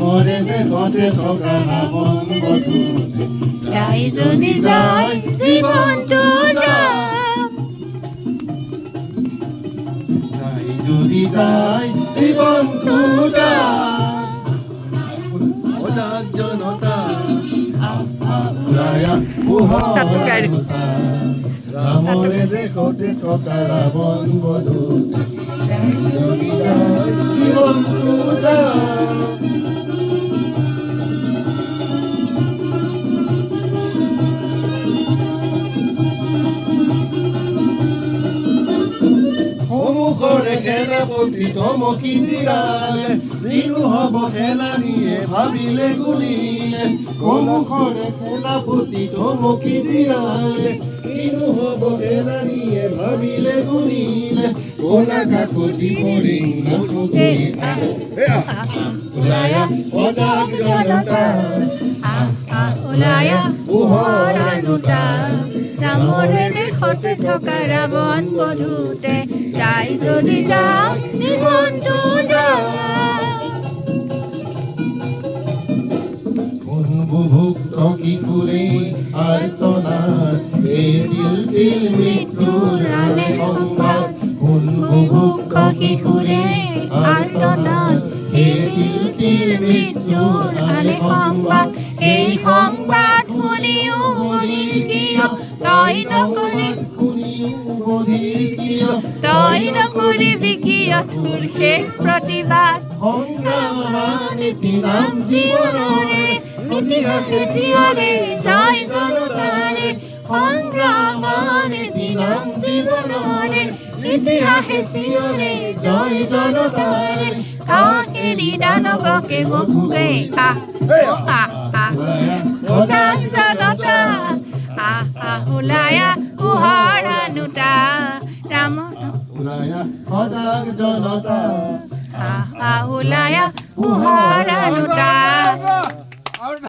ৰামৰে দেশতে থকা ৰাৱণ বধূতে যাই যদি যায় জীৱনটো যাওক যাই যদি যায় জীৱনটো যায় সজাগ জনতা ওলাই পোহৰতা ৰামৰে দেশতে থকা ৰাৱণ বধূতে যাই যদি যায় জীৱনটো যায় সন্মুখৰে সেনাপতি ধমকি জিৰালে বিহু হব সেনানীয়ে ভাবিলে গুণিলে সন্মুখৰে সেনাপতি ধমকি জিৰালে বিহু হব সেনানীয়ে ভাবিলে গুণিলে কলা কাকতি ফৰিং নাথুগুৰি ওলাই সজাগ জনতা ওলাই পোহৰ দুটা ৰামৰে দেশতে থকা ৰাৱণ বধূতে যাই যদি যাওক জীৱনটো যাওক বুভুক্ত কিশোৰে আৰ্তনাদ এই তিল তিল মৃত্যুৰ আনে সংবাদ বুভুক্ত কিশোৰে আৰ্তনাদ এই তিল তিল মৃত্যুৰ আনে সংবাদ এই সংবাদ শুনিও বধিৰ কিয় তই নকৰিবি কিয় তোৰ শেষ প্ৰতিবাদ সংগ্ৰাম নীতি নাম জীৱনৰে ইতিহাসে চিঞৰে জয় জনতাৰে সংগ্ৰাম নীতি নাম জীৱনৰে ইতিহাসে চিঞৰে জয় জনতাৰে কাকেৰি দানৱকে মধুকে সজাগ জনতা ওলায়া পোহৰা দুটা ৰাম ওলায়া সজাগ জনতা ওলায়া পোহৰা দুটা